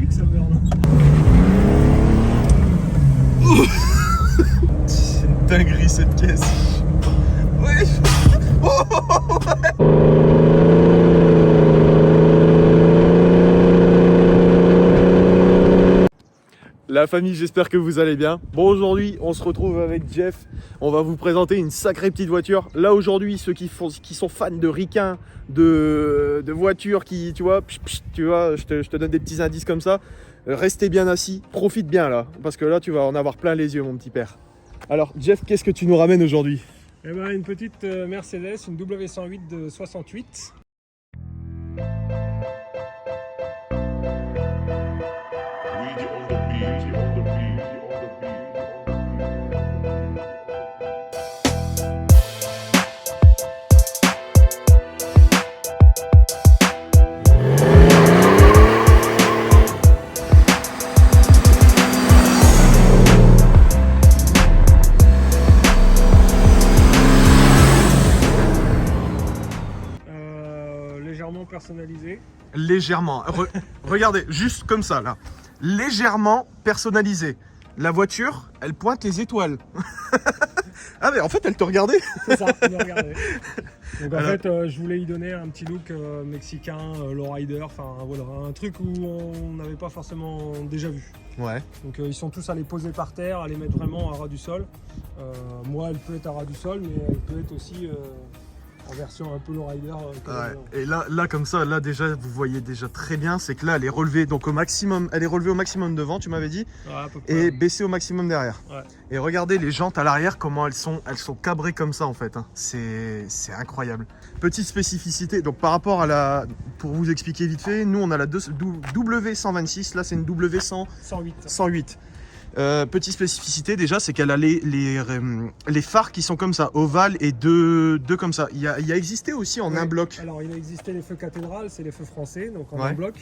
que ça burn. C'est une dinguerie cette caisse. Ouais. La famille, j'espère que vous allez bien. Bon, aujourd'hui, on se retrouve avec Jeff. On va vous présenter une sacrée petite voiture. Là, aujourd'hui, ceux qui sont fans de ricains, de voitures qui, tu vois, je te donne des petits indices comme ça. Restez bien assis, profite bien là, parce que là, tu vas en avoir plein les yeux, mon petit père. Alors, Jeff, qu'est-ce que tu nous ramènes aujourd'hui? Eh ben, une petite Mercedes, une W108 de 68. Légèrement personnalisé. Légèrement. Regardez, juste comme ça, là. Légèrement personnalisé. La voiture, elle pointe les étoiles. Ah mais en fait, elle te regardait. C'est ça, il me regardait. Donc en fait, je voulais y donner un petit look mexicain, lowrider, enfin voilà, un truc où on n'avait pas forcément déjà vu. Ouais. Donc ils sont tous à les poser par terre, à les mettre vraiment à ras du sol. Moi, elle peut être à ras du sol, mais elle peut être aussi en version un peu lowrider. Ouais. Et là comme ça, là déjà, vous voyez déjà très bien, c'est que là, elle est relevée donc au maximum, elle est relevée au maximum devant, tu m'avais dit, ouais, à peu près, et baissée au maximum derrière. Ouais. Et regardez les jantes à l'arrière, comment elles sont cabrées comme ça en fait. Hein. C'est incroyable. Petite spécificité, donc par rapport à la, pour vous expliquer vite fait, nous on a la W126, là c'est une W108. Petite spécificité déjà, c'est qu'elle a les phares qui sont comme ça, ovales et deux comme ça. Il y a existé aussi en un bloc. Alors il a existé les feux cathédrales, c'est les feux français, donc en Ouais. un bloc.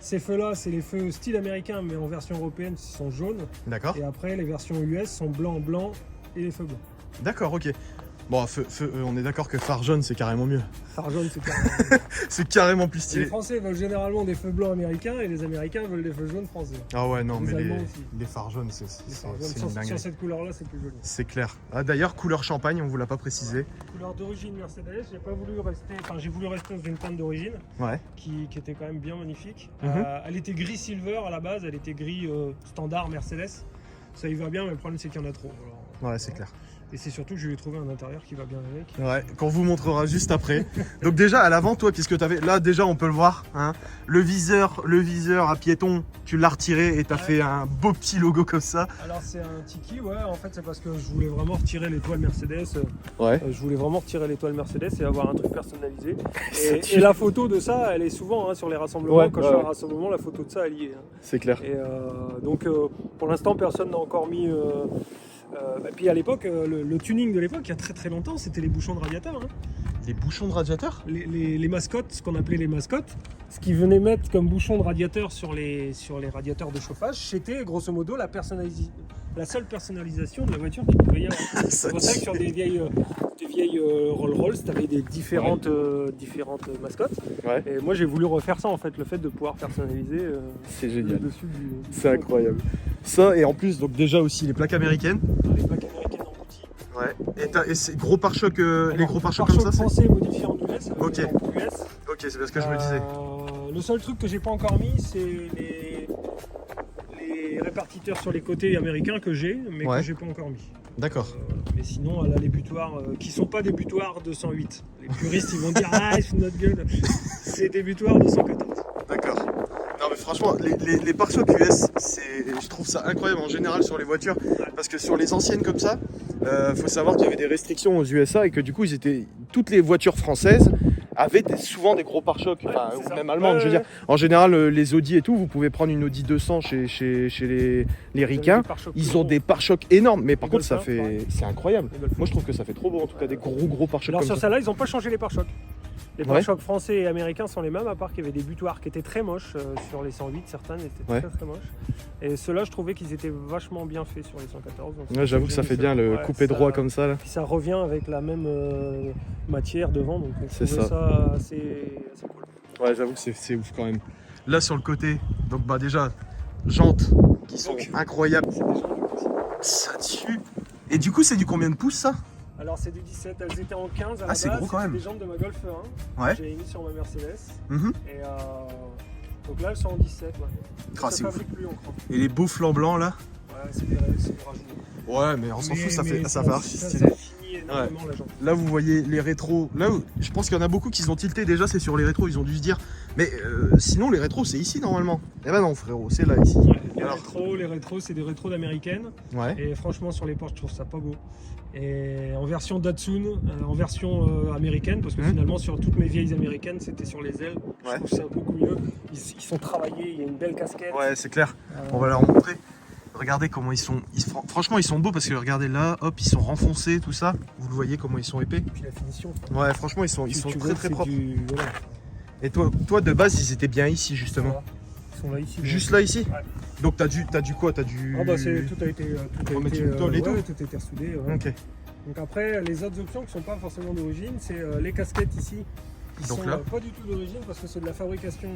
Ces feux-là, c'est les feux style américain, mais en version européenne, ils sont jaunes. D'accord. Et après, les versions US sont blanc et les feux blancs. D'accord, ok. Bon, on est d'accord que phare jaune, c'est carrément mieux. Phare jaune, c'est carrément. C'est carrément plus Les stylé. Français veulent généralement des feux blancs américains et les Américains veulent des feux jaunes français. Ah ouais, non, Les mais Allemands aussi. les phares jaunes, Les phares jaunes, c'est une dinguerie. sur cette couleur-là, c'est plus joli. C'est clair. Ah, d'ailleurs, couleur champagne, on vous l'a pas précisé. Couleur d'origine Mercedes, j'ai pas voulu rester, enfin j'ai voulu rester dans une teinte d'origine Ouais. qui était quand même bien magnifique. Mhm. Elle était gris silver à la base, elle était gris standard Mercedes. Ça y va bien, mais le problème c'est qu'il y en a trop. Alors, Ouais, c'est clair. et c'est surtout que je lui ai trouvé un intérieur qui va bien avec. Ouais, qu'on vous montrera juste après. Donc déjà, à l'avant, toi, qu'est-ce que tu avais? Là, déjà, on peut le voir. Hein. Le viseur à piéton, tu l'as retiré et tu as fait un beau petit logo comme ça. Alors c'est un tiki, ouais, en fait c'est parce que je voulais vraiment retirer l'étoile Mercedes. Ouais. Je voulais vraiment retirer l'étoile Mercedes et avoir un truc personnalisé. Et la photo de ça, elle est souvent sur les rassemblements. Ouais, Quand je fais un rassemblement, la photo de ça, elle y est. Hein. C'est clair. Et donc pour l'instant, personne n'a encore mis... et puis à l'époque, le tuning de l'époque, il y a très très longtemps, c'était les bouchons de radiateur. Hein. Les bouchons de radiateur? Les mascottes, ce qu'on appelait les mascottes, ce qu'ils venaient mettre comme bouchon de radiateur sur les radiateurs de chauffage, c'était grosso modo la seule personnalisation de la voiture qu'il pouvait y avoir. C'est pour ça que sur des vieilles Rolls-Royce, tu avais des différentes mascottes. Ouais. Et moi j'ai voulu refaire ça en fait, le fait de pouvoir personnaliser C'est génial. le dessus du C'est incroyable. Ça, et en plus, donc déjà aussi les plaques américaines. les plaques américaines embouties. Ouais. Et c'est gros pare-chocs, les gros pare-chocs comme ça, c'est? français modifié en US. Ok. En US. Ok, c'est parce que je me disais. Le seul truc que j'ai pas encore mis, c'est les répartiteurs sur les côtés américains que j'ai, mais Ouais. que j'ai pas encore mis. D'accord. Mais sinon, elle a les butoirs qui sont pas des butoirs 208. Les puristes, ils vont dire ah, c'est notre gueule. C'est des butoirs 214. D'accord. Non mais franchement, les pare-chocs US, je trouve ça incroyable en général sur les voitures. Parce que sur les anciennes comme ça, faut savoir qu'il y avait des restrictions aux USA et que du coup, toutes les voitures françaises avaient souvent des gros pare-chocs, enfin, c'est ou ça. même allemandes, je veux dire. En général, les Audi et tout, vous pouvez prendre une Audi 200 chez les ricains. Ils ont des pare-chocs énormes, mais par Les contre, ça Golf 1, fait, c'est incroyable. Les Golf 1. Moi, je trouve que ça fait trop beau, en tout cas, des gros pare-chocs Alors comme sur ça. celle-là, ils n'ont pas changé les pare-chocs. Les Ouais. pare-chocs français et américains sont les mêmes, à part qu'il y avait des butoirs qui étaient très moches sur les 108, certaines étaient Ouais. très moches. Et ceux-là, je trouvais qu'ils étaient vachement bien faits sur les 114. Donc Ouais, j'avoue que ça fait bien le coupé droit comme ça là. Puis ça revient avec la même matière devant, donc je C'est trouvais ça. ça assez cool. Ouais, j'avoue que c'est ouf quand même. Là sur le côté, donc bah déjà, jantes qui sont incroyables. C'est des jantes du coup. Ça tue. Et du coup, c'est du combien de pouces ça? Alors c'est du 17, elles étaient en 15 à la base. C'est gros quand même. Des jantes de ma Golf 1. Ouais. J'ai mis sur ma Mercedes. Mhm. Et donc là elles sont en 17. Ouais. Ah, Ça c'est ouf. fabrique plus en crois. Et les beaux flancs blancs là? Ouais, c'est des rajouts. Ouais, mais on s'en fout, ça fait archi Ça stylé. finit énormément la jante. Là, vous voyez les rétros. Là, je pense qu'il y en a beaucoup qui sont tiltés déjà, c'est sur les rétros. Ils ont dû se dire, mais sinon, les rétros, c'est ici normalement. Eh ben non, frérot, c'est là, ici. Ouais, Alors. les rétros, c'est des rétros d'américaines. Ouais. Et franchement, sur les portes, je trouve ça pas beau. Et en version Datsun, en version américaine, parce que finalement, sur toutes mes vieilles américaines, c'était sur les ailes. Je trouve ça beaucoup mieux. Ils sont travaillés, il y a une belle casquette. Ouais, c'est clair. On va leur montrer. Regardez comment ils sont. Franchement, ils sont beaux parce que regardez là, hop, ils sont renfoncés, tout ça. Vous le voyez comment ils sont épais. Et puis la finition. Ouais, franchement, ils sont très très propres. Voilà. Et toi, de base, ils étaient bien ici justement. Voilà. Ils sont là ici. Juste là ici. Ouais. Donc t'as du quoi? T'as du. Ah bah tout a été. Remettre une tôle et tout. Ouais, tout a été ressoudé. Ouais. Ok. Donc après, les autres options qui sont pas forcément d'origine, c'est les casquettes ici. Qui Donc sont là pas du tout d'origine parce que c'est de la fabrication,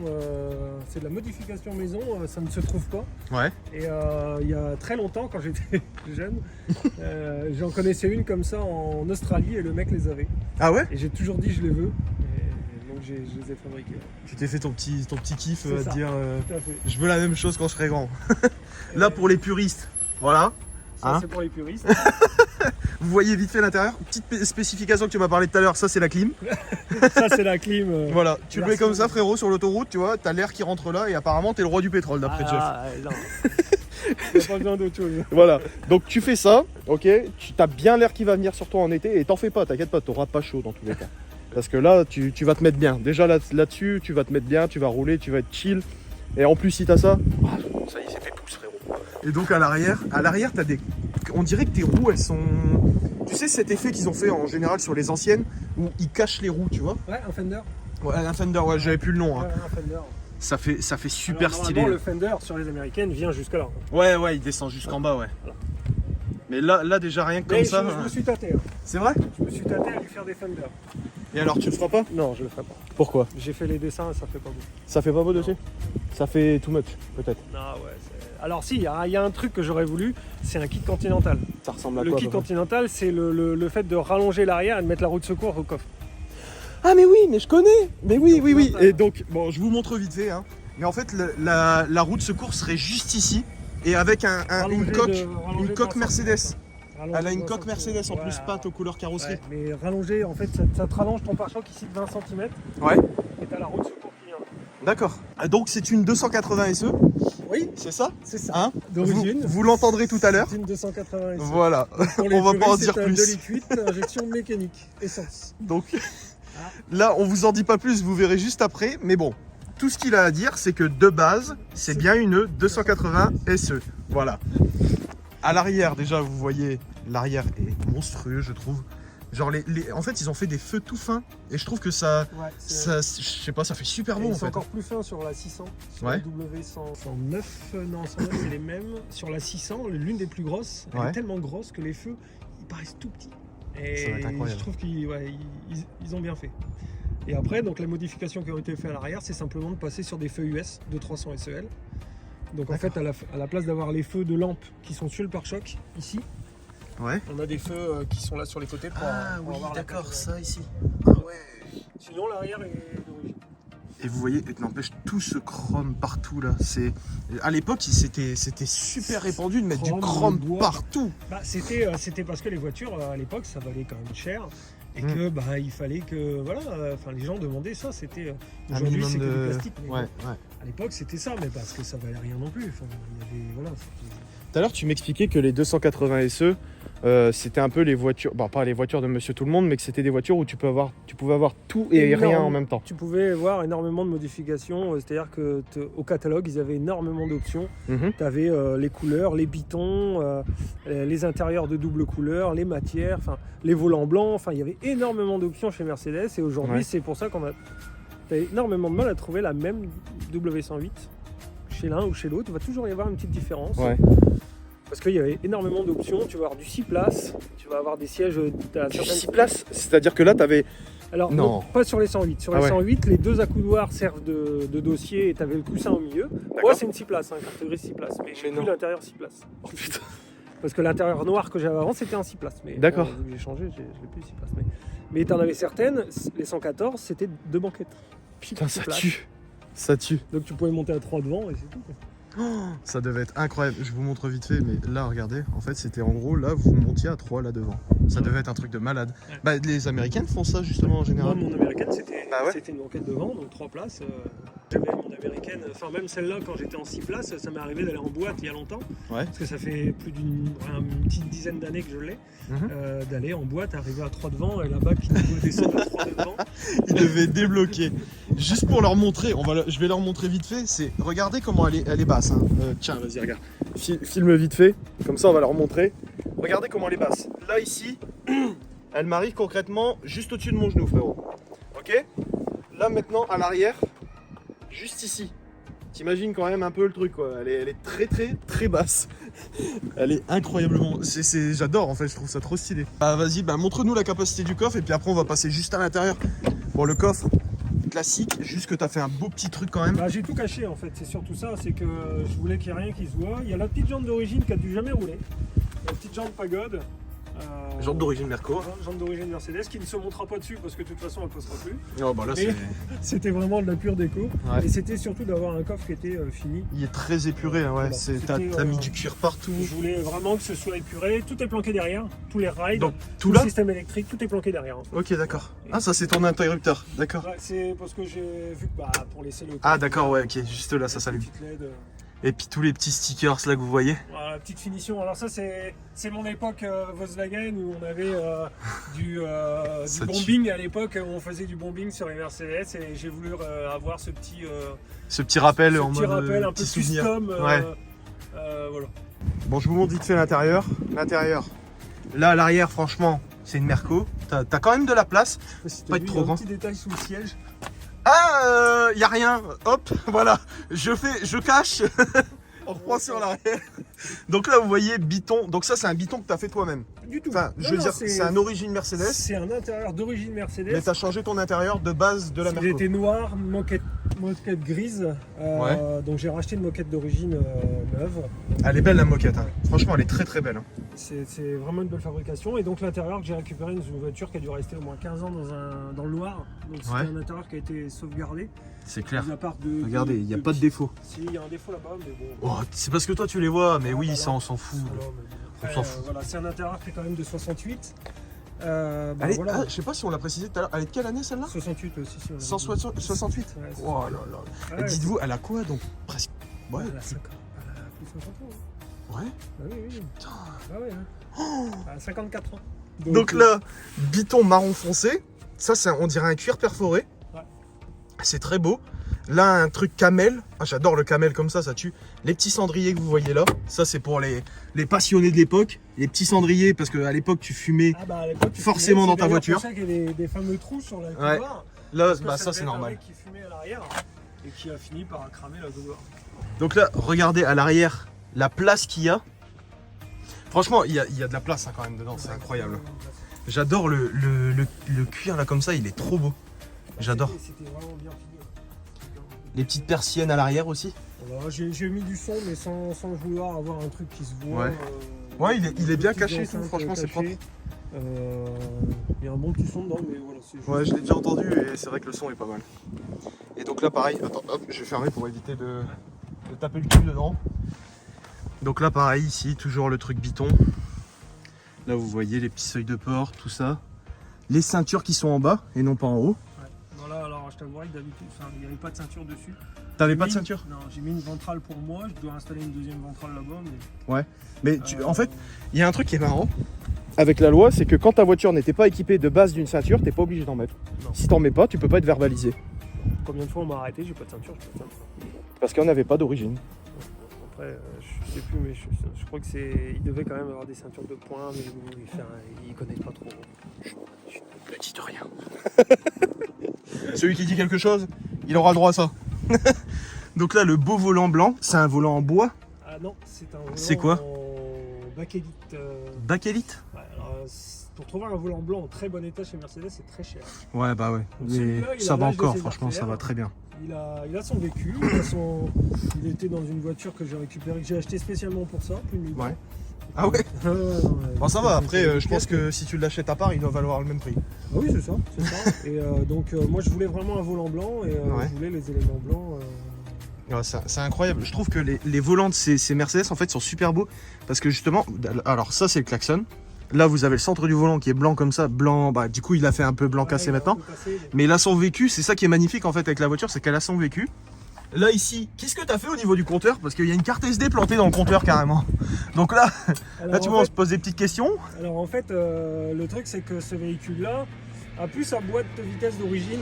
c'est de la modification maison, ça ne se trouve pas. Ouais. Et il y a très longtemps, quand j'étais jeune, j'en connaissais une comme ça en Australie et le mec les avait. Ah ouais? Et j'ai toujours dit je les veux. Et donc je les ai fabriqués. Tu t'es fait ton petit kiff à te dire Tout à fait. je veux la même chose quand je serai grand. Là pour les puristes, voilà. Ça c'est pour les puristes. Vous voyez vite fait l'intérieur. Petite spécification que tu m'as parlé tout à l'heure, ça c'est la clim. Ça c'est la clim. Voilà, tu le mets comme ça frérot sur l'autoroute, tu vois, t'as l'air qui rentre là et apparemment t'es le roi du pétrole d'après Jeff. Non. Il n'y a pas besoin d'autre chose. Voilà, donc tu fais ça, ok, tu as bien l'air qui va venir sur toi en été et t'en fais pas, t'inquiète pas, t'auras pas chaud dans tous les cas. Parce que là, tu vas te mettre bien. Déjà là-dessus, tu vas te mettre bien, tu vas rouler, tu vas être chill. Et en plus, si t'as ça, ça y est, c'est fait pouce frérot. Et donc à l'arrière, t'as des... On dirait que tes roues, elles sont... Tu sais cet effet qu'ils ont fait en général sur les anciennes, où ils cachent les roues, tu vois? Ouais, un Fender. Ouais, un Fender, ouais, j'avais plus le nom. Hein. Ouais, un Fender. Ça fait super Alors, stylé. le Fender sur les américaines vient jusque là. Ouais, il descend jusqu'en bas, ouais. Voilà. Mais là déjà rien que comme Mais ça. je me suis tâté. Hein. C'est vrai? Je me suis tâté à lui faire des Fender. Et alors tu le feras pas? Non, je le ferai pas. Pourquoi? J'ai fait les dessins et ça fait pas beau. Ça fait pas beau dessus? Ça fait too much, peut-être. Non, ouais. Alors si, il y a un truc que j'aurais voulu, c'est un kit continental. Ça ressemble à Le quoi? kit continental, c'est le fait de rallonger l'arrière et de mettre la roue de secours au coffre. Ah mais oui, mais je connais. Mais oui. Et donc, bon, je vous montre vite fait. Hein. Mais en fait, la roue de secours serait juste ici et avec une coque Mercedes. Elle a une coque Mercedes en plus peinte aux couleurs carrosserie. Ouais, mais rallongé, en fait, ça te rallonge ton pare-choc ici de 20 cm. Ouais. Et t'as la roue de secours qui vient. D'accord. Donc c'est une 280 SE. Oui, c'est ça. C'est ça. Hein, d'origine. Vous l'entendrez tout à l'heure. C'est une 280 SE. Voilà. On va pas en dire plus. C'est un 2,8 litres, injection mécanique, essence. Donc là, on vous en dit pas plus, vous verrez juste après. Mais bon, tout ce qu'il a à dire, c'est que de base, c'est bien une 280 SE. Voilà. À l'arrière, déjà, vous voyez, l'arrière est monstrueux, je trouve. Genre, en fait, ils ont fait des feux tout fins. Et je trouve que ça, je sais pas, ça fait super beau en fait. C'est encore plus fin sur la 600. Sur la W109, non, 109, c'est les mêmes. Sur la 600, l'une des plus grosses, elle est tellement grosse que les feux, ils paraissent tout petits. Et ça va être incroyable. je trouve qu'ils ont bien fait. Et après, donc la modification qui aurait été faite à l'arrière, c'est simplement de passer sur des feux US de 300 SEL. Donc en fait, à la place d'avoir les feux de lampe qui sont sur le pare-choc, ici, on a des feux qui sont là sur les côtés pour oui, avoir d'accord, ça ici. Ah ouais. Sinon, l'arrière est d'origine. Et vous voyez, n'empêche, tout ce chrome partout là, c'est... À l'époque, c'était super répandu de mettre du chrome partout. Bah, c'était parce que les voitures, à l'époque, ça valait quand même cher. Et que il fallait que les gens demandaient ça. C'était aujourd'hui c'est que du plastique. Mais à l'époque c'était ça, mais parce que ça valait rien non plus. Enfin, il y avait, Tout à l'heure tu m'expliquais que les 280 SE c'était un peu les voitures, pas les voitures de Monsieur Tout le Monde, mais que c'était des voitures où tu pouvais avoir tout et rien en même temps. Tu pouvais avoir énormément de modifications, c'est-à-dire que au catalogue ils avaient énormément d'options. Tu avais les couleurs, les bitons, les intérieurs de double couleur, les matières, les volants blancs, il y avait énormément d'options chez Mercedes et aujourd'hui c'est pour ça qu'on a énormément de mal à trouver la même W108 chez l'un ou chez l'autre. Il va toujours y avoir une petite différence. Parce qu'il y avait énormément d'options. Tu vas avoir du 6 places, tu vas avoir des sièges... Du 6 places, c'est-à-dire que là, tu avais Alors, Non. pas sur les 108. Sur Ah les ouais. 108, les deux accoudoirs servent de dossier et tu avais le coussin au milieu. Moi, c'est une 6 places, catégorie 6 places. Mais j'ai plus l'intérieur 6 places. Oh putain. Parce que l'intérieur noir que j'avais avant, c'était un 6 places. Mais D'accord. vu que j'ai changé, je l'ai plus 6 places. Mais tu en avais certaines, les 114, c'était 2 banquettes. Putain, ça 6 places. tue. Ça tue. Donc tu pouvais monter à 3 devant et c'est tout. Quoi. Oh, ça devait être incroyable. Je vous montre vite fait, mais là, regardez. En fait, c'était en gros, là, vous montiez à 3 là devant. Ça devait être un truc de malade. Ouais. Bah, les Américaines font ça justement en général. Moi, mon américaine, c'était Ah ouais une banquette devant, donc 3 places. J'avais mon américaine, enfin même celle-là, quand j'étais en 6 places, ça m'est arrivé d'aller en boîte il y a longtemps. Ouais. Parce que ça fait plus une petite dizaine d'années que je l'ai. D'aller en boîte, arriver à 3 devant, et là-bas, qui devait descendre à 3 devant. Ils devaient débloquer. Juste pour leur montrer, je vais leur montrer vite fait. C'est regardez comment elle est basse. Hein. Tiens, vas-y, regarde. Filme vite fait. Comme ça, on va leur montrer. Regardez comment elle est basse. Là, ici, elle m'arrive concrètement juste au-dessus de mon genou, frérot. Ok. Là, maintenant, à l'arrière, juste ici. T'imagines quand même un peu le truc, quoi. Elle est très, très, très basse. Elle est incroyablement. J'adore en fait, je trouve ça trop stylé. Bah vas-y, montre-nous la capacité du coffre et puis après on va passer juste à l'intérieur. Bon, le coffre classique, juste que t'as fait un beau petit truc quand même. Bah, j'ai tout caché en fait, c'est surtout ça, c'est que je voulais qu'il n'y ait rien qui se voit. Il y a la petite jante d'origine qui a dû jamais rouler. La petite jante pagode. Jante d'origine Merco. Jante d'origine Mercedes qui ne se montrera pas dessus parce que de toute façon elle ne passera plus. Oh bah là Mais c'était vraiment de la pure déco. Ouais. Et c'était surtout d'avoir un coffre qui était fini. Il est très épuré, hein, ouais. Voilà. T'as mis du cuir partout. Je voulais vraiment que ce soit épuré. Tout est planqué derrière. Tous les rides, Donc tout le là. système électrique, tout est planqué derrière. En fait. Ok, d'accord. Ah, ça c'est ton interrupteur, d'accord. Ouais, c'est parce que j'ai vu que pour laisser le. Ah d'accord, ouais, ok, juste là, ça s'allume. Et puis tous les petits stickers là que vous voyez. Voilà, petite finition. Alors ça c'est mon époque Volkswagen où on avait du bombing à l'époque où on faisait du bombing sur les Mercedes et j'ai voulu avoir ce petit rappel ce en petit mode rappel un peu petit souvenir. custom. Ouais. Voilà. Bon, je vous montre vite fait l'intérieur. L'intérieur. Là à l'arrière, franchement, c'est une Merco. T'as quand même de la place. Pas être trop grand. Un petit détail sous le siège. Ah, y a rien. Hop, voilà. Je cache. On reprend sur l'arrière. Donc là, vous voyez, biton. Donc ça, c'est un biton que tu as fait toi-même. Du tout. Enfin, je veux dire, c'est un origine Mercedes. C'est un intérieur d'origine Mercedes. Mais tu as changé ton intérieur de base de la Merco. Il était noir, moquette grise. Donc j'ai racheté une moquette d'origine neuve. Elle est belle la moquette. Hein. Franchement, elle est très très belle. Hein. C'est vraiment une belle fabrication. Et donc l'intérieur que j'ai récupéré, une voiture qui a dû rester au moins 15 ans dans le noir. Donc c'est un intérieur qui a été sauvegardé. C'est clair. Regardez, il n'y a pas de défaut. Si, il y a un défaut là-bas, mais bon. Oh, c'est parce que toi tu les vois, mais oui, ça on s'en fout. Après, on s'en fout. Voilà, c'est un intérieur qui est quand même de 68. Je sais pas si on l'a précisé tout à l'heure. Elle est de quelle année celle-là? 68 aussi. Si 168 ouais, oh là là. Et dites-vous, elle a quoi donc? Presque. Ouais. Elle a 50. Elle a plus de 50 ans. Ouais. Ah oui. Putain. Ah ouais. Elle a 54 ans. Donc là, biton marron foncé. Ça, on dirait un cuir perforé. Ouais. C'est très beau. Là, un truc camel. Ah, j'adore le camel comme ça tue. Les petits cendriers que vous voyez là, ça c'est pour les passionnés de l'époque. Les petits cendriers, parce qu'à l'époque tu fumais forcément dans ta voiture. C'est pour ça qu'il y avait des fameux trous sur la couloir. Là, ça c'est normal. Un mec qui fumait à l'arrière et qui a fini par cramer la couloir. Donc là, regardez à l'arrière la place qu'il y a. Franchement, il y a de la place quand même dedans, c'est incroyable. J'adore le cuir là comme ça, il est trop beau. J'adore. C'était vraiment bien fini. Les petites persiennes à l'arrière aussi. Voilà, j'ai mis du son, mais sans vouloir avoir un truc qui se voit. Ouais, il est bien caché, tout, franchement, c'est propre. Il y a un bon petit son dedans, mais voilà. Juste... Ouais, je l'ai déjà entendu et c'est vrai que le son est pas mal. Et donc là, pareil, attends, hop, je vais fermer pour éviter de taper le cul dedans. Donc là, pareil, ici, toujours le truc biton. Là, vous voyez les petits seuils de porte, tout ça. Les ceintures qui sont en bas et non pas en haut. Voilà, alors je t'avouerai que d'habitude, il n'y avait pas de ceinture dessus. T'avais pas de ceinture? Non, j'ai mis une ventrale pour moi, je dois installer une deuxième ventrale là-bas. Mais... Ouais, mais en fait, il y a un truc qui est marrant avec la loi, c'est que quand ta voiture n'était pas équipée de base d'une ceinture, t'es pas obligé d'en mettre. Non. Si t'en mets pas, tu peux pas être verbalisé. Combien de fois on m'a arrêté, j'ai pas de ceinture, j'ai pas de ceinture. Parce qu'il n'y en avait pas d'origine. Après, je sais plus, mais je crois que il devait quand même avoir des ceintures de poing, mais ils connaissent pas trop. Je ne dis de rien. Celui qui dit quelque chose, il aura droit à ça. Donc là, le beau volant blanc, c'est un volant en bois. Ah non, c'est un volant c'est quoi? en Bakélite. Bakélite. Ouais, alors, pour trouver un volant blanc en très bon état chez Mercedes, c'est très cher. Ouais, bah ouais. Donc, Mais celui-là, il ça a va l'âge de encore, ses franchement, ça artères. va très bien. Il a son vécu, il était dans une voiture que j'ai récupérée, que j'ai acheté spécialement pour ça, plus de 1000 Ouais. balles. Ah ouais. Non, Bon, ça va, après, je pense pièce, que si tu l'achètes à part, il doit valoir le même prix. Ah oui, c'est ça. Et donc, moi, je voulais vraiment un volant blanc et Ouais. je voulais les éléments blancs. Ouais, c'est incroyable. Je trouve que les volants de ces Mercedes en fait sont super beaux parce que justement, alors ça c'est le klaxon. Là vous avez le centre du volant qui est blanc comme ça, blanc. Bah du coup il a fait un peu blanc cassé il a un maintenant. peu cassé, Mais il a son vécu. C'est ça qui est magnifique en fait avec la voiture, c'est qu'elle a son vécu. Là ici, qu'est-ce que tu as fait au niveau du compteur? Parce qu'il y a une carte SD plantée dans le compteur carrément. Donc là, Alors, là tu en vois, on fait- se pose des petites questions. Alors en fait, le truc c'est que ce véhicule-là a plus sa boîte de vitesse d'origine,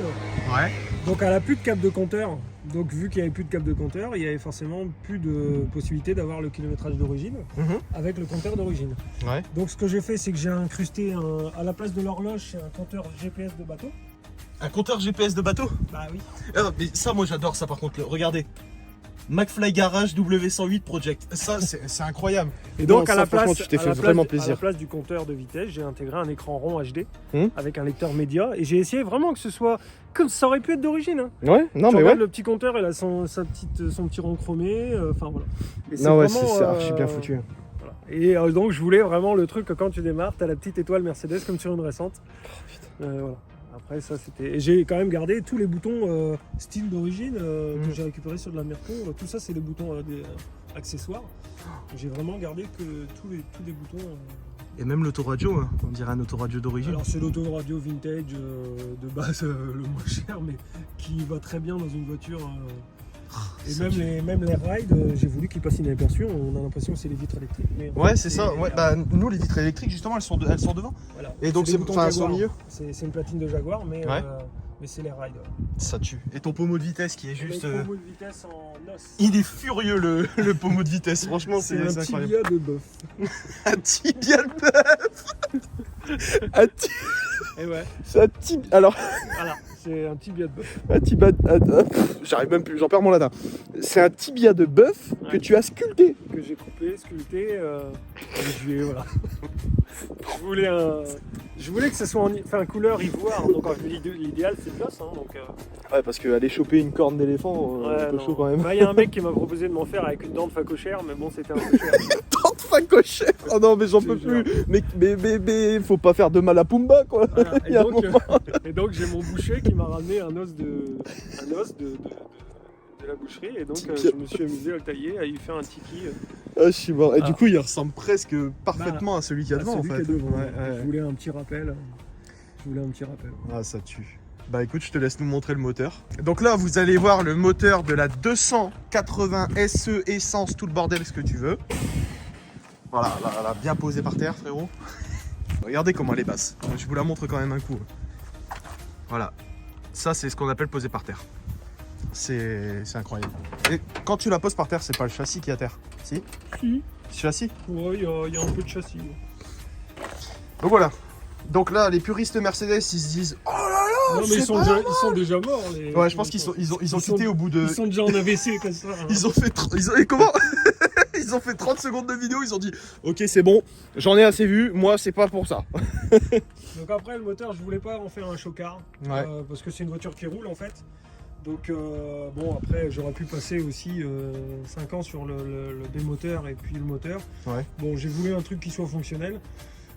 Ouais. donc elle a plus de câble de compteur. Donc vu qu'il n'y avait plus de câble de compteur, il y avait forcément plus de possibilité d'avoir le kilométrage d'origine avec le compteur d'origine. Ouais. Donc ce que j'ai fait, c'est que j'ai incrusté à la place de l'horloge, c'est un compteur GPS de bateau. Un compteur GPS de bateau. Bah oui. Ah, mais ça moi j'adore ça par contre. Regardez. McFly Garage W108 Project. Ça c'est incroyable. Et donc Non, à ça, la franchement, place, tu t'es à fait la place- vraiment à plaisir. la place du compteur de vitesse, j'ai intégré un écran rond HD Hmm. avec un lecteur média et j'ai essayé vraiment que ce soit comme ça aurait pu être d'origine. Hein. Ouais, non Tu mais regardes ouais. le petit compteur, il a son petit rond chromé, enfin voilà. Et Non ouais, vraiment, c'est archi bien foutu. voilà. Et donc je voulais vraiment le truc que quand tu démarres, t'as la petite étoile Mercedes comme sur une récente. Voilà. Après ça c'était. Et j'ai quand même gardé tous les boutons style d'origine que j'ai récupéré sur de la Merco. Tout ça c'est les boutons accessoires. J'ai vraiment gardé que tous les boutons. Et même l'autoradio, hein. On dirait un autoradio d'origine. Alors c'est l'autoradio vintage de base le moins cher, mais qui va très bien dans une voiture. Et ça même les rides, j'ai voulu qu'ils passent inaperçus. On a l'impression que c'est les vitres électriques. Mais en Ouais, fait, c'est ça. Ouais, bah nous les vitres électriques justement, elles sont devant. voilà. Et donc des c'est boutons enfin elles sont au Jaguar. milieu. C'est une platine de Jaguar, mais Ouais. c'est les rides. Ça tue. Et ton pommeau de vitesse qui est juste. Avec pommeau de vitesse en os. Il est furieux le pommeau de vitesse. Franchement, C'est c'est un incroyable. tibia de bœuf. Un tibia de bœuf. Et ouais, C'est un tibia. Alors, voilà, c'est un tibia de bœuf. un tibia. J'arrive même plus, j'en perds mon latin. C'est un tibia de bœuf que tu as sculpté. Que j'ai coupé, sculpté, et voilà. Je voulais que ce soit en couleur ivoire, donc l'idéal c'est de l'os. Hein, donc, Ouais, parce qu'aller choper une corne d'éléphant, ouais, un peu non. chaud quand même. Bah, y a un mec qui m'a proposé de m'en faire avec une dent de facochère, mais bon, c'était un peu cher. Tant de facochère. Oh non, mais j'en Je peux te jure. plus. Mais faut pas faire de mal à Pumba quoi. Voilà. Il y a un moment. Et donc j'ai mon boucher qui m'a ramené un os de la boucherie, et donc je me suis amusé à le tailler, à y faire un tiki. Ah, je suis mort. Et Ah. du coup, il ressemble presque parfaitement à celui qui est devant en celui fait. qui est devant. Ouais, ouais. Je voulais un petit rappel. Ah, ça tue. Bah écoute, je te laisse nous montrer le moteur. Donc là, vous allez voir le moteur de la 280 SE essence, tout le bordel, ce que tu veux. Voilà, là, bien posé par terre, frérot. Regardez comment elle est basse. Je vous la montre quand même un coup. Voilà. Ça, c'est ce qu'on appelle poser par terre. C'est incroyable. Et quand tu la poses par terre, c'est pas le châssis qui est à terre. Si? Si. Châssis? Ouais, il y a un peu de châssis. Ouais. Donc voilà. Donc là, les puristes Mercedes, ils se disent oh là là, Non, mais c'est ils sont, pas déjà, mal. ils sont déjà morts. Ouais, je pense qu'ils ont quitté au bout de. Ils sont déjà en AVC comme ça. Hein. Ils ont fait. Et comment Ils ont fait 30 secondes de vidéo, ils ont dit ok, c'est bon, j'en ai assez vu, moi c'est pas pour ça. Donc après, le moteur, je voulais pas en faire un chocard. Ouais. Parce que c'est une voiture qui roule en fait. Donc bon, après, j'aurais pu passer aussi 5 ans sur le démoteur et puis le moteur. Ouais. Bon, j'ai voulu un truc qui soit fonctionnel.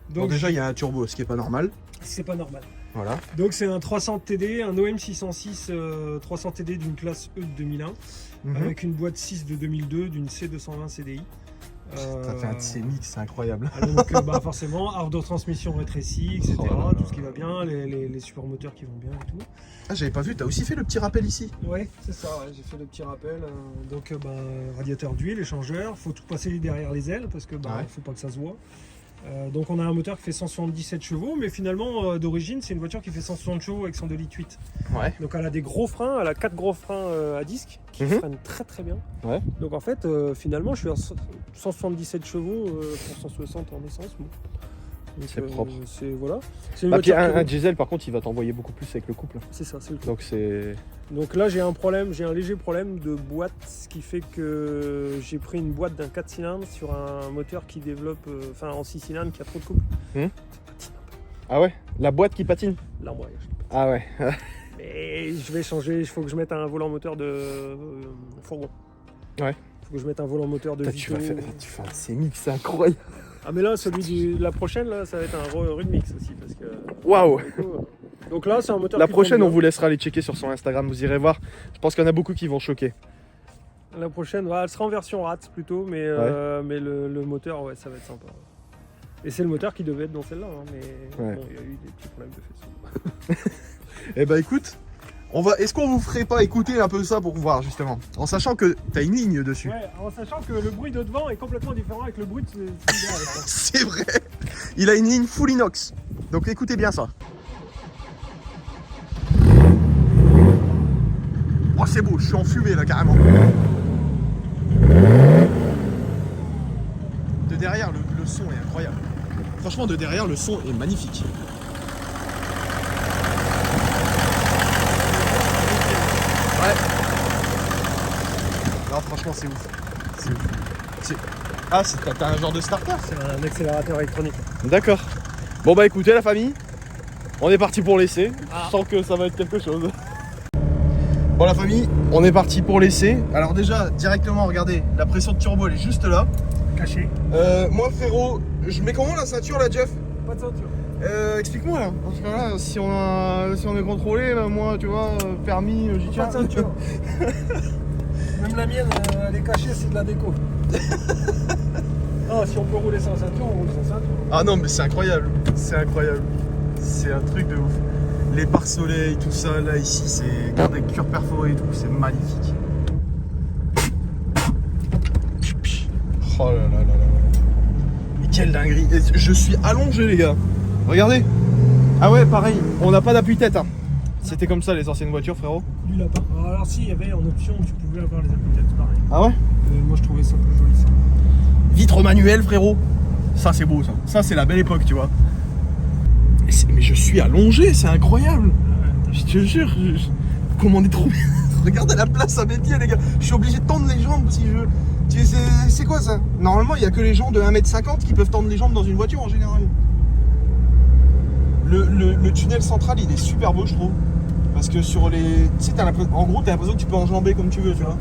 Donc déjà, il y a un turbo, ce qui est pas normal. C'est pas normal. Voilà. Donc c'est un 300 TD, un OM 606 300 TD d'une classe E de 2001, avec une boîte 6 de 2002 d'une C220 CDI. T'as fait un de ces mix, c'est incroyable. Donc bah, forcément, arbre de transmission rétréci, etc. Oh là là. Tout ce qui va bien, les supports moteurs qui vont bien et tout. Ah, j'avais pas vu, t'as aussi fait le petit rappel ici. Ouais, c'est ça, ouais, j'ai fait le petit rappel. Donc bah, radiateur d'huile, échangeur, faut tout passer derrière les ailes parce que bah, Ouais. faut pas que ça se voit. Donc on a un moteur qui fait 177 chevaux, mais finalement d'origine c'est une voiture qui fait 160 chevaux avec son 2,8 litres. Ouais. Donc elle a des gros freins, elle a 4 gros freins à disque qui freinent très très bien. Ouais. Donc en fait finalement je suis à 177 chevaux pour 160 en essence. Bon. Donc, C'est propre. Voilà. C'est une Bah, puis voiture un diesel, par contre, il va t'envoyer beaucoup plus avec le couple. C'est ça, c'est le truc. Donc c'est... Donc là, j'ai un léger problème de boîte, ce qui fait que j'ai pris une boîte d'un 4 cylindres sur un moteur qui développe, en 6 cylindres, qui a trop de couple. Hmm. Ça patine un peu. Ah ouais? La boîte qui patine? L'embrayage. Ah ouais. Mais je vais changer, il faut que je mette un volant moteur de fourgon. Ouais. Il faut que je mette un volant moteur de Tu Vito. tu fais un C-Mix, c'est incroyable. Ah mais là, la prochaine, là, ça va être un rude mix aussi. Parce que, Waouh. Donc là, c'est un moteur La qui prochaine, tourne on vous laissera aller checker sur son Instagram, vous irez voir. Je pense qu'il y en a beaucoup qui vont choquer. bien. La prochaine, elle sera en version RAT plutôt, mais le moteur, ouais, ça va être sympa. Et c'est le moteur qui devait être dans celle-là, hein, mais Ouais. bon, il y a eu des petits problèmes de faisceau. Eh bah écoute, est-ce qu'on vous ferait pas écouter un peu ça pour voir justement? En sachant que t'as une ligne dessus. Ouais, en sachant que le bruit de devant est complètement différent avec le bruit de derrière. C'est vrai. Il a une ligne full inox. Donc écoutez bien ça. Oh c'est beau, je suis en fumée là carrément. De derrière le son est incroyable. Franchement de derrière le son est magnifique. Ouais. Non franchement c'est ouf. C'est ouf. Ah t'as un genre de starter? C'est un accélérateur électronique. D'accord. Bon bah écoutez la famille, on est parti pour l'essai. Ah. Je sens que ça va être quelque chose. Bon la famille, on est parti pour l'essai. Alors déjà, directement, regardez, la pression de turbo elle est juste là. Caché. Moi frérot, je mets comment la ceinture là Jeff? Pas de ceinture. Explique-moi là, parce que là, si on est contrôlé, là, moi tu vois, permis, j'y tiens. Pas de ceinture. Même la mienne, elle est cachée, c'est de la déco. Non, si on peut rouler sans ceinture, on roule sans ceinture. Ah non mais c'est incroyable, c'est incroyable. C'est un truc de ouf. Les pare-soleil, tout ça, là ici, c'est regardez, cuir perforé et tout, c'est magnifique. Oh là là là là. Mais quelle dinguerie. Et je suis allongé les gars. Regardez. Ah ouais pareil, on n'a pas d'appui-tête hein. C'était comme ça les anciennes voitures frérot. Lui là-bas. Alors si, il y avait en option, tu pouvais avoir les appuis-têtes pareil. Ah ouais? Moi je trouvais ça plus joli ça. Vitre manuelle frérot. Ça c'est beau ça. Ça c'est la belle époque tu vois. Mais je suis allongé, c'est incroyable. Je te jure, comment on est trop bien. Regardez la place à mes pieds les gars. Je suis obligé de tendre les jambes si je veux. C'est quoi ça? Normalement il n'y a que les gens de 1m50 qui peuvent tendre les jambes dans une voiture en général. Le tunnel central il est super beau je trouve. Parce que sur les... Tu sais, en gros t'as l'impression que tu peux enjamber comme tu veux tu vois.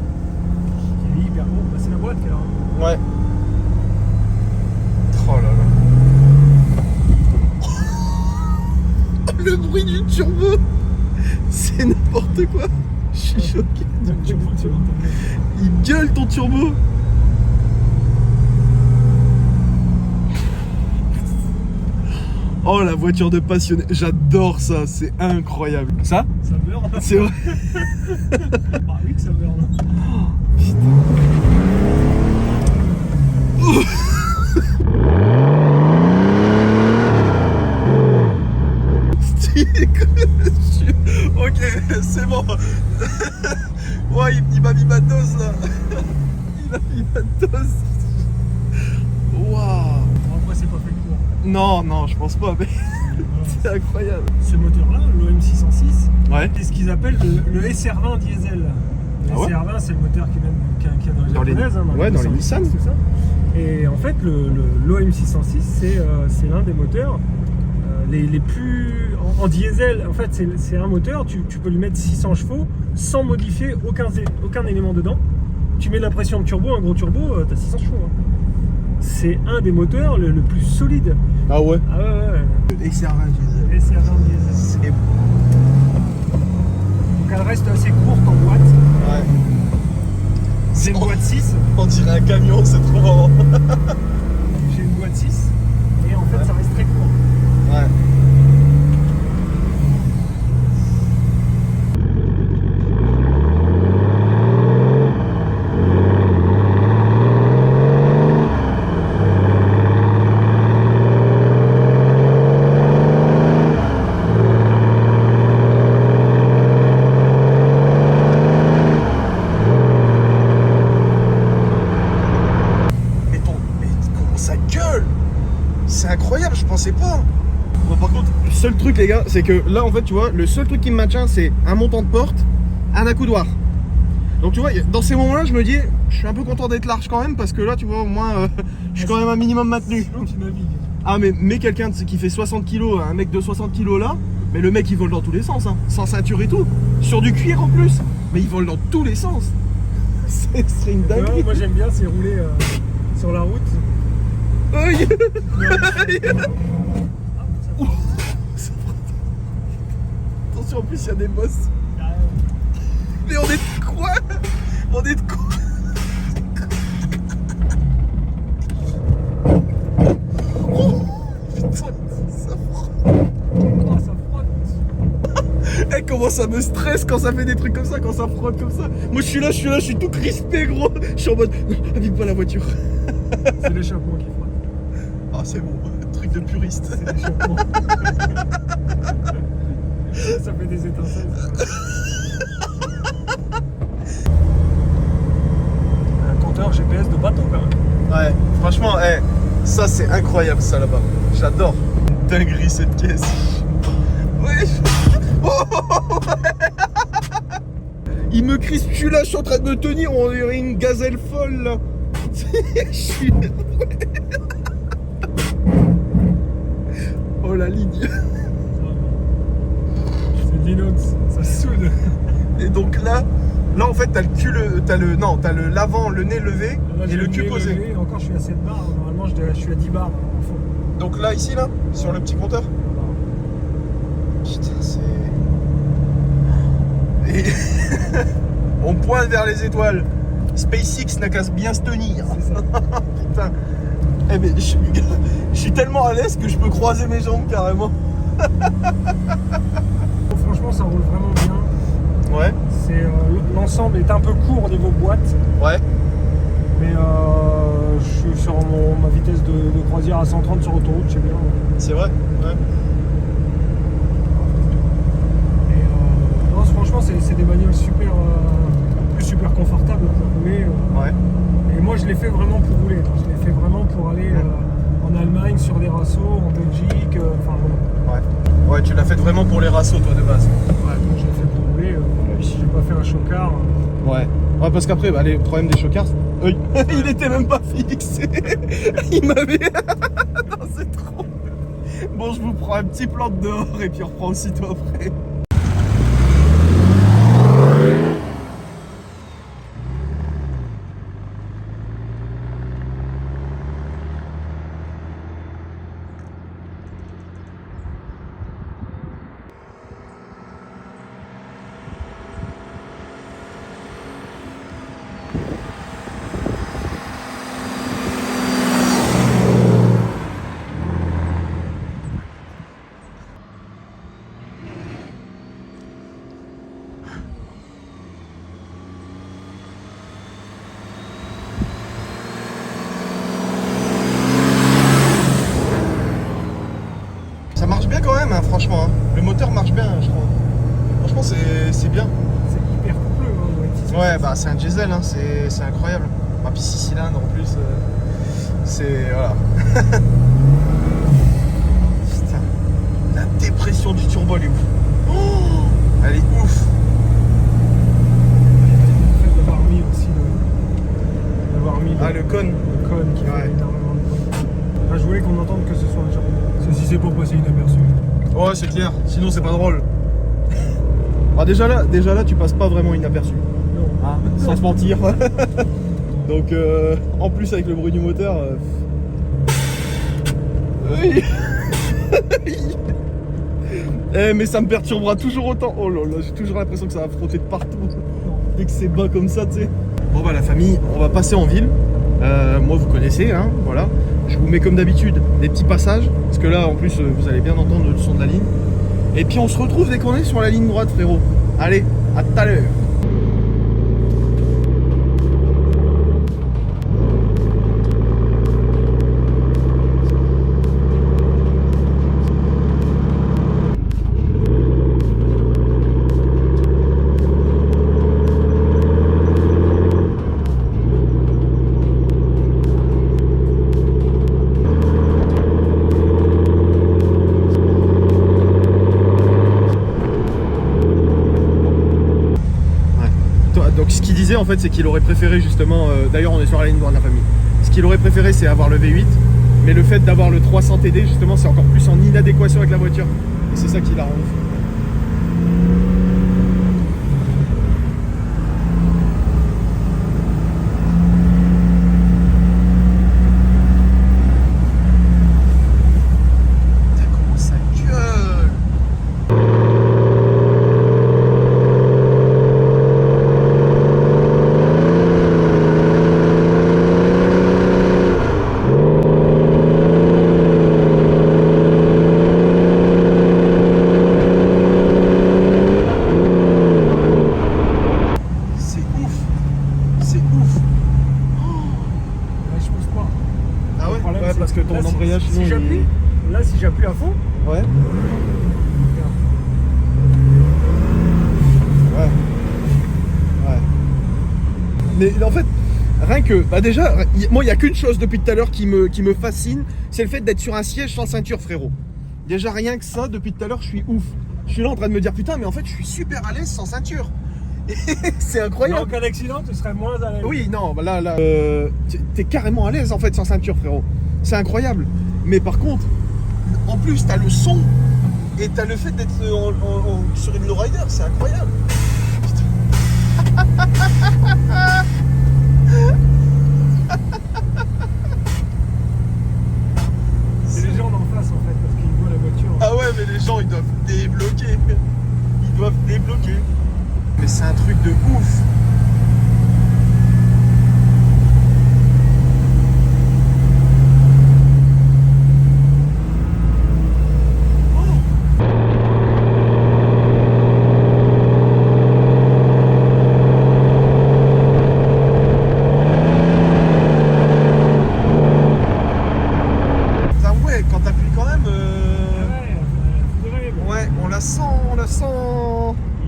Il est hyper beau. Bah, c'est la boîte qu'elle a. Ouais. Oh là là. Le bruit du turbo. C'est n'importe quoi. Je suis choqué. Il gueule ton turbo. Oh la voiture de passionné, j'adore ça, c'est incroyable. Ça? Ça meurt. C'est vrai. Ah oui que ça meurt. Ok, c'est bon. Ouais, il m'a mis ma dose là. Il a mis ma dose. Waouh. Après c'est pas fait pour. Non, non, je pense pas, mais c'est incroyable. Ce moteur-là, l'OM606, Ouais. c'est ce qu'ils appellent le SR20 diesel. Le Ah ouais SR20, c'est le moteur qui est dans les Dans les- japonaises, hein, ouais, dans les 806, Nissan. tout ça. Et en fait, l'OM606, c'est l'un des moteurs les plus... En diesel, en fait, c'est un moteur, tu peux lui mettre 600 chevaux sans modifier aucun élément dedans. Tu mets de la pression de turbo, un gros turbo, t'as 600 chevaux. Hein. C'est un des moteurs le plus solide. Ah ouais. Ah ouais, ouais. XR20 Le SR20 diesel. C'est bon. Donc elle reste assez courte en boîte. Ouais. J'ai une boîte 6. On dirait un camion, c'est trop marrant. J'ai une boîte 6. Et en fait, ça reste très court. Ouais. pensais pas. Bon, par contre, le seul truc, les gars, c'est que là, en fait, tu vois, le seul truc qui me maintient, c'est un montant de porte, un accoudoir. Donc, tu vois, dans ces moments-là, je me dis, je suis un peu content d'être large quand même, parce que là, tu vois, au moins, je suis quand même un minimum maintenu. Sinon, tu navigues. Ah, mais quelqu'un qui fait 60 kg, un mec de 60 kg là, mais le mec, il vole dans tous les sens, hein, sans ceinture et tout. Sur du cuir en plus. Mais il vole dans tous les sens. C'est une dinguerie. Ouais, moi, j'aime bien, c'est rouler sur la route. Aïe. Attention, en plus il y a des bosses. Mais on est de quoi? On est de quoi? Oh, putain, ça frotte. Oh, ça frotte. Eh, comment ça me stresse quand ça fait des trucs comme ça, quand ça frotte comme ça. Moi je suis tout crispé, gros. Je suis en mode, non, abîme pas la voiture. C'est l'échappement qui frotte. Ah, c'est bon, truc de puriste. C'est l'échappement. Ça fait des étincelles. Un compteur GPS de bateau quand même. Ouais, franchement, ça c'est incroyable ça là-bas. J'adore. Dinguerie cette caisse. Ouais. Oh, ouais. Il me crispe, je suis là, je suis en train de me tenir, on dirait une gazelle folle là. Je suis... Oh la ligne. C'est l'inox, ça soude. Et donc là en fait t'as le cul, t'as le l'avant, le nez levé Là, et le cul nez posé. levé. Encore je suis à 7 bars, normalement je suis à 10 bars en fond. Donc là ici là, sur le petit compteur. Putain c'est... Et... on pointe vers les étoiles. SpaceX n'a qu'à bien se tenir. C'est ça. Putain. Eh mais je suis tellement à l'aise que je peux croiser mes jambes carrément. Franchement ça roule vraiment bien. Ouais. C'est l'ensemble est un peu court au niveau boîte, Ouais. mais je suis sur ma vitesse de croisière à 130 sur autoroute, c'est bien. C'est vrai. Ouais. Et non, franchement c'est des bagnoles super, super confortables pour rouler. Ouais. Et moi je l'ai fait vraiment pour rouler. Je l'ai fait vraiment pour aller en Allemagne sur des rassos, en Belgique, enfin voilà. Ouais. Ouais, tu l'as fait vraiment pour les rassos toi de base. Ouais, donc je l'ai fait pour rouler. Si j'ai pas fait un chocard. Ouais. Ouais, parce qu'après, bah, les problèmes des chocards, il était même pas fixé. Il m'avait... Non, c'est trop... Bon, je vous prends un petit plan de dehors et puis on reprend aussitôt après. Ça marche bien quand même, hein, franchement. Hein. Le moteur marche bien, je trouve. Franchement, c'est bien. C'est hyper coupleux. Hein, Ouais, bah c'est un diesel, hein, c'est incroyable. Ah, puis 6 cylindres en plus, c'est... Voilà. Putain, la dépression du turbo, elle est ouf. Oh, elle est ouf. Le fait d'avoir mis aussi Le cône. le cône qui Ouais. fait énormément de bruit. Là, je voulais qu'on entende que ce soit un jardin. Si c'est pour passer inaperçu. Ouais, c'est clair, sinon c'est pas drôle. Bah déjà là, tu passes pas vraiment inaperçu. Non. Hein, sans se mentir. Donc en plus avec le bruit du moteur. Oui. Mais ça me perturbera toujours autant. Oh là là, j'ai toujours l'impression que ça va frotter de partout. Dès que c'est bas comme ça, tu sais. Bon bah la famille, on va passer en ville. Moi vous connaissez, hein, voilà. Je vous mets comme d'habitude des petits passages. Parce que là en plus vous allez bien entendre le son de la ligne. Et puis on se retrouve dès qu'on est sur la ligne droite, frérot. Allez, à tout à l'heure. disait en fait, c'est qu'il aurait préféré justement, d'ailleurs on est sur la ligne droite de la famille, ce qu'il aurait préféré c'est avoir le V8, mais le fait d'avoir le 300 TD justement c'est encore plus en inadéquation avec la voiture. Et c'est ça qui la rend ouf. Parce que ton embrayage si j'appuie, là si j'appuie à fond, ouais. Ouais. Ouais. Mais en fait, rien que, bah déjà, moi il n'y a qu'une chose depuis tout à l'heure qui me fascine, c'est le fait d'être sur un siège sans ceinture, frérot. Déjà rien que ça, depuis tout à l'heure je suis ouf. Je suis là en train de me dire putain mais en fait je suis super à l'aise sans ceinture. C'est incroyable. En cas d'accident, tu serais moins à l'aise. Oui, non, là, t'es carrément à l'aise en fait sans ceinture, frérot. C'est incroyable. Mais par contre, en plus, t'as le son et t'as le fait d'être sur une lowrider, c'est incroyable. C'est les gens d'en face en fait, parce qu'ils voient la voiture. Ah ouais, mais les gens ils doivent débloquer. Ils doivent débloquer. Mais c'est un truc de ouf.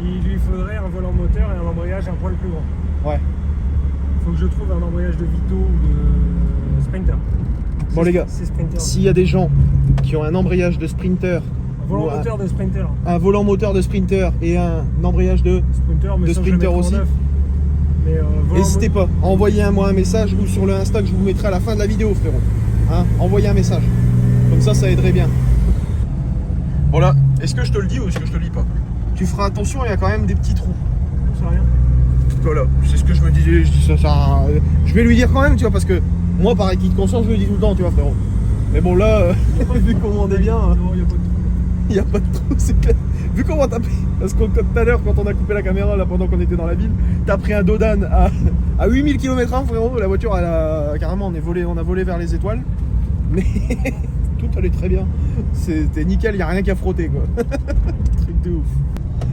Il lui faudrait un volant moteur et un embrayage un poil plus grand. Ouais. Faut que je trouve un embrayage de Vito ou de Sprinter. Bon les gars, s'il y a des gens qui ont un embrayage de Sprinter, un volant moteur de Sprinter, un volant moteur de Sprinter et un embrayage de Sprinter aussi, n'hésitez pas à envoyer moi un message ou sur le Insta que je vous mettrai à la fin de la vidéo, frérot. Hein, envoyez un message. Comme ça aiderait bien. Voilà, est-ce que je te le dis ou est-ce que je te le dis pas? Tu feras attention, il y a quand même des petits trous. C'est rien. Voilà, c'est ce que je me disais, je dis ça, je vais lui dire quand même, tu vois, parce que moi, par acquis de conscience, je le dis tout le temps, tu vois, frérot. Mais bon, là, vu comment on est bien, il n'y a pas de trou, c'est clair. Vu comment t'as pris, parce que tout à l'heure, quand on a coupé la caméra, là, pendant qu'on était dans la ville, t'as pris un Dodan à 8000 km/h, frérot, la voiture, elle a, carrément, on a volé vers les étoiles, mais tout allait très bien. C'était nickel, il n'y a rien qu'à frotter, quoi. Truc de ouf.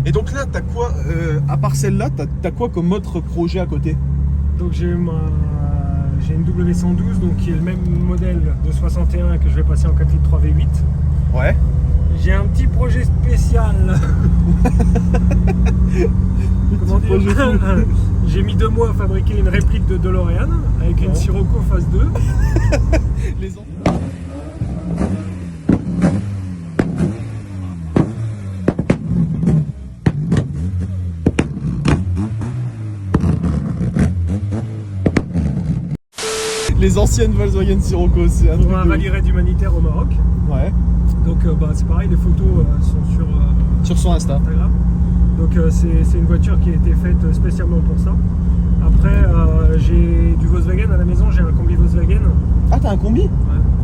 Et donc là, t'as quoi, à part celle-là, t'as quoi comme autre projet à côté? Donc j'ai une W112, donc qui est le même modèle de 61 que je vais passer en 4 litres 3 V8. Ouais. J'ai un petit projet spécial. Comment dire? J'ai mis 2 mois à fabriquer une réplique de DeLorean avec une Sirocco phase 2. Les les anciennes Volkswagen Sirocco, c'est un pour un rallye raid humanitaire au Maroc. Ouais. Donc c'est pareil, les photos sont sur son Instagram. Donc c'est une voiture qui a été faite spécialement pour ça. Après j'ai du Volkswagen à la maison, j'ai un combi Volkswagen. Ah t'as un combi? Ouais.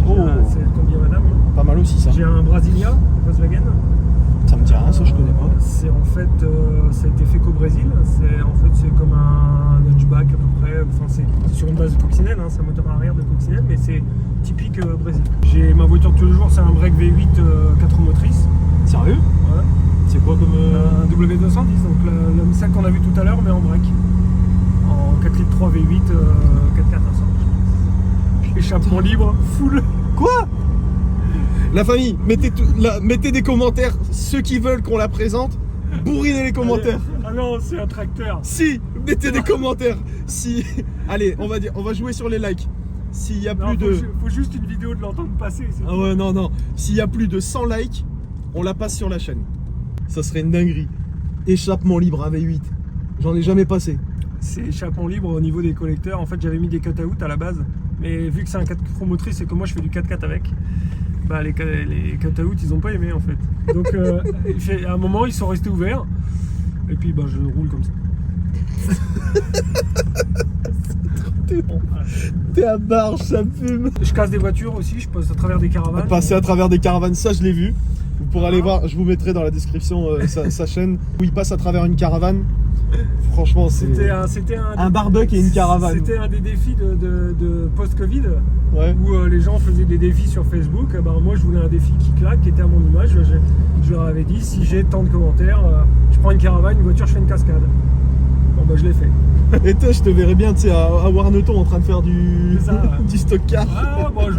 Oh. C'est le combi à madame. Pas mal aussi ça. J'ai un Brasilia Volkswagen. Ça me dit rien, ça je connais pas. C'est en fait, ça a été fait qu'au Brésil. C'est comme un hatchback à peu près. Enfin, c'est sur une base de coccinelle, hein, c'est un moteur arrière de coccinelle, mais c'est typique Brésil. J'ai ma voiture de tous les jours, c'est un break V8 4 roues motrices. Sérieux? Ouais. C'est quoi comme un W210, donc celle qu'on a vu tout à l'heure, mais en break. En 4 litres 3 V8, 4x4. Échappement libre, full. Quoi? La famille, mettez des commentaires, ceux qui veulent qu'on la présente, bourrinez les commentaires. Ah non, c'est un tracteur. Si, mettez des commentaires. Si, allez, on va jouer sur les likes. S'il y a plus de... Faut juste une vidéo de l'entendre passer. Ah ouais, non. S'il y a plus de 100 likes, on la passe sur la chaîne. Ça serait une dinguerie. Échappement libre à V8. J'en ai jamais passé. c'est échappement libre au niveau des collecteurs. En fait, j'avais mis des cut-out à la base, mais vu que c'est un 4 motrice et que moi je fais du 4x4 avec, bah les cut-out ils ont pas aimé en fait. Donc à un moment ils sont restés ouverts et puis bah je roule comme ça. T'es à barge, ça fume. Je casse des voitures aussi, je passe à travers des caravanes. Passer à travers des caravanes, ça je l'ai vu. Vous pourrez aller voir, je vous mettrai dans la description sa chaîne où il passe à travers une caravane. Franchement, c'était un barbecue et une caravane. C'était un des défis de post-Covid, ouais. Où les gens faisaient des défis sur Facebook. Ben, moi, je voulais un défi qui claque, qui était à mon image. Je leur avais dit, si j'ai tant de commentaires, je prends une caravane, une voiture, je fais une cascade. Bon, bah, je l'ai fait. Et toi, je te verrais bien, tu sais, à Warneton en train de faire du stock car. Ah, bon,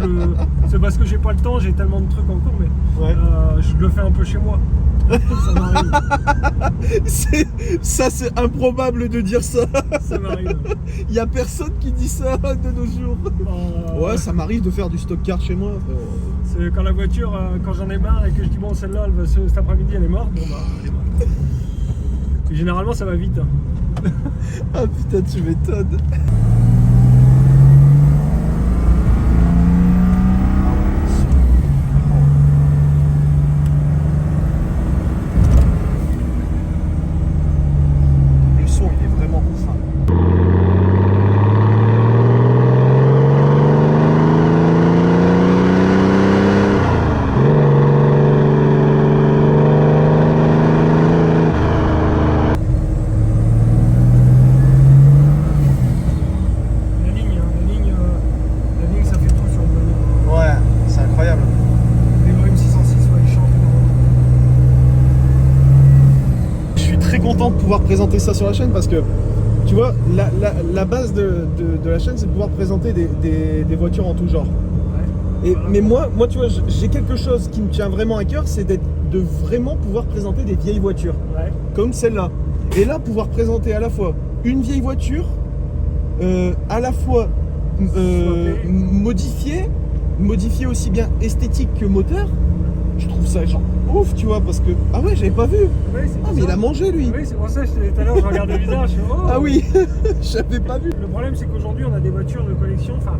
c'est parce que j'ai pas le temps, j'ai tellement de trucs en cours, mais ouais. Je le fais un peu chez moi. Ça m'arrive. Ça, c'est improbable de dire ça. Ça m'arrive. Il y a personne qui dit ça de nos jours. Ouais, ça m'arrive de faire du stock car chez moi. C'est quand la voiture, quand j'en ai marre et que je dis bon, celle-là, cet après-midi, elle est morte. Bon, bah, elle est morte. Et généralement, ça va vite. Ah putain, tu m'étonnes. Le son, il est vraiment ouf. De pouvoir présenter ça sur la chaîne parce que tu vois la base de la chaîne c'est de pouvoir présenter des voitures en tout genre, ouais. Mais moi tu vois j'ai quelque chose qui me tient vraiment à cœur, c'est de vraiment pouvoir présenter des vieilles voitures, ouais. Comme celle-là, et là pouvoir présenter à la fois une vieille voiture à la fois modifiée aussi bien esthétique que moteur. Je trouve ça genre ouf, tu vois, parce que ah ouais, j'avais pas vu. Oui, ah mais il a mangé lui. Oui, c'est pour ça que tout à l'heure je regardais le visage. Oh. Ah oui, j'avais pas vu. Le problème c'est qu'aujourd'hui on a des voitures de collection, enfin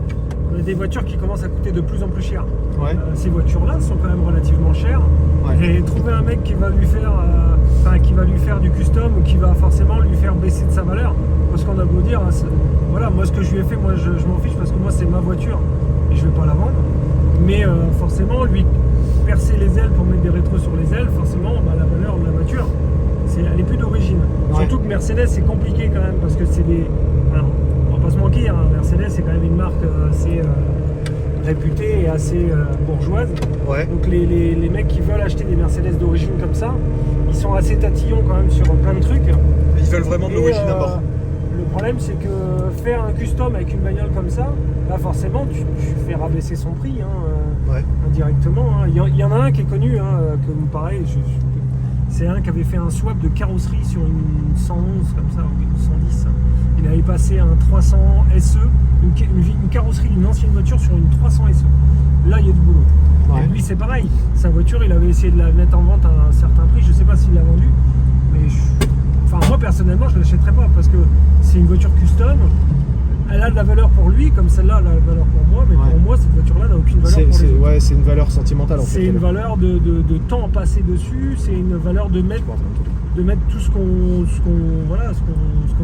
on a des voitures qui commencent à coûter de plus en plus cher. Ouais. Ces voitures-là sont quand même relativement chères. Ouais. Et trouver un mec qui va lui faire du custom ou qui va forcément lui faire baisser de sa valeur, parce qu'on a beau dire, voilà, moi ce que je lui ai fait, moi je m'en fiche parce que moi c'est ma voiture et je vais pas la vendre. Mais forcément lui percer les ailes pour mettre des rétros sur les ailes, forcément bah, la valeur de la voiture elle est plus d'origine. Ouais. Surtout que Mercedes c'est compliqué quand même parce que c'est des. Alors, on va pas se mentir, hein, Mercedes c'est quand même une marque assez réputée et assez bourgeoise. Ouais. Donc les mecs qui veulent acheter des Mercedes d'origine comme ça, ils sont assez tatillons quand même sur plein de trucs. Ils veulent vraiment de l'origine d'abord. Le problème c'est que faire un custom avec une bagnole comme ça, là forcément tu fais rabaisser son prix. Ouais. Indirectement. Hein. Il y en a un qui est connu, hein, comme pareil, c'est un qui avait fait un swap de carrosserie sur une 111 comme ça, ou une 110. Il avait passé un 300 SE, une carrosserie d'une ancienne voiture sur une 300 SE. Là, il y a du boulot. Ouais. Et lui, c'est pareil. Sa voiture, il avait essayé de la mettre en vente à un certain prix. Je sais pas s'il l'a vendue, mais moi personnellement, je ne l'achèterais pas parce que c'est une voiture custom. Elle a de la valeur pour lui, comme celle-là a de la valeur pour moi, mais ouais. Pour moi, cette voiture-là n'a aucune valeur pour lui. Ouais, c'est une valeur sentimentale en fait. C'est une valeur de temps passé dessus, c'est une valeur de mettre tout ce qu'on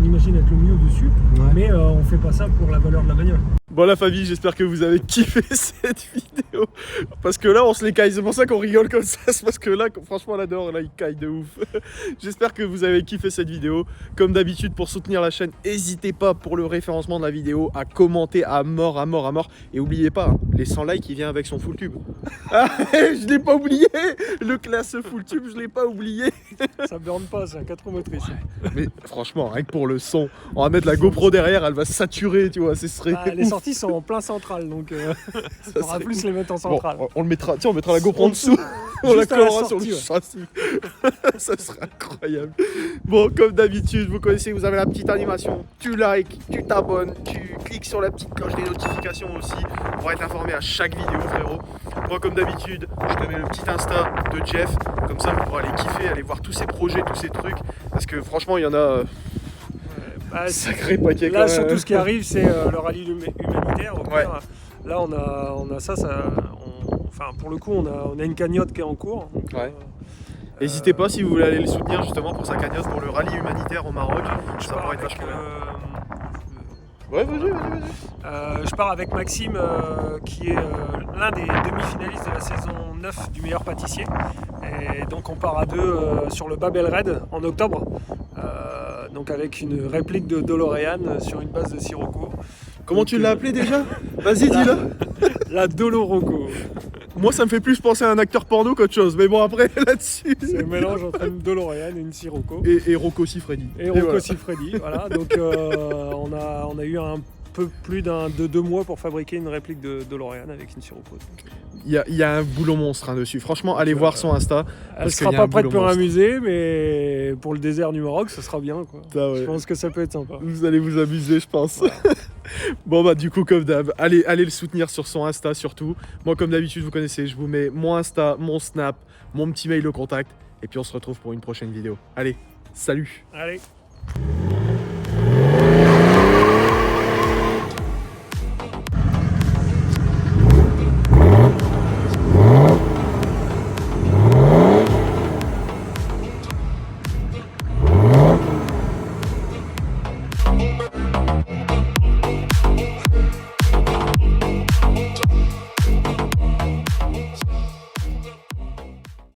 imagine être le mieux dessus, ouais. Mais on fait pas ça pour la valeur de la bagnole. Bon la famille, j'espère que vous avez kiffé cette vidéo. Parce que là on se les caille, c'est pour ça qu'on rigole comme ça. C'est parce que là, franchement là dehors, là il caille de ouf. J'espère que vous avez kiffé cette vidéo. Comme d'habitude, pour soutenir la chaîne, n'hésitez pas pour le référencement de la vidéo à commenter à mort. Et n'oubliez pas, hein, les 100 likes il vient avec son full tube. Je l'ai pas oublié. Le classe full tube, je l'ai pas oublié. Ça burne pas, c'est un 4 roues motrices. Ouais. Mais franchement, rien que pour le son, on va mettre la GoPro derrière, elle va saturer, tu vois, ce serait les sorties sont en plein central, donc on va plus les mettre en centrale. Bon, on mettra la GoPro en dessous, on la collera sur le châssis. Ça serait incroyable. Bon, comme d'habitude, vous connaissez, vous avez la petite animation, tu likes, tu t'abonnes, tu cliques sur la petite cloche des notifications aussi pour être informé à chaque vidéo, frérot. Moi, comme d'habitude, je te mets le petit Insta de Jeff, comme ça vous pourrez aller kiffer, aller voir tous ses projets, tous ses trucs, parce que franchement, il y en a... Ah, Sacré paquet là, quand même. surtout ce qui arrive, c'est le rallye humanitaire. Donc, Ouais. là, on a ça. Enfin, pour le coup, on a une cagnotte qui est en cours. Donc, Ouais. N'hésitez pas si vous voulez aller le soutenir justement pour sa cagnotte pour le rallye humanitaire au Maroc. je Ça pars pourrait être avec, vachement bien. Ouais, vas-y. je pars avec Maxime, qui est l'un des demi-finalistes de la saison 9 du meilleur pâtissier. Et donc on part à deux sur le Babel Raid en octobre. Donc avec une réplique de DeLorean sur une base de Sirocco. Comment donc, tu l'as appelé déjà? Vas-y, dis-le. La Doloroco. Moi, ça me fait plus penser à un acteur porno qu'autre chose. Mais bon, après, là-dessus. C'est un mélange entre une DeLorean et une Sirocco. Et Rocco Siffredi. Et Rocco Siffredi, voilà. Donc on a eu un peu plus de 2 mois pour fabriquer une réplique de DeLorean avec une Sirocco. Il y a un boulot monstre dessus. Franchement, allez voir son Insta. Elle sera pas prête pour un musée, mais pour le désert du Maroc, ça sera bien, quoi. Ah ouais. Je pense que ça peut être sympa. Vous allez vous amuser, je pense. Voilà. Bon bah du coup comme d'hab, allez le soutenir sur son Insta surtout. Moi comme d'habitude vous connaissez, je vous mets mon Insta, mon Snap, mon petit mail au contact. Et puis on se retrouve pour une prochaine vidéo. Allez, salut. Allez.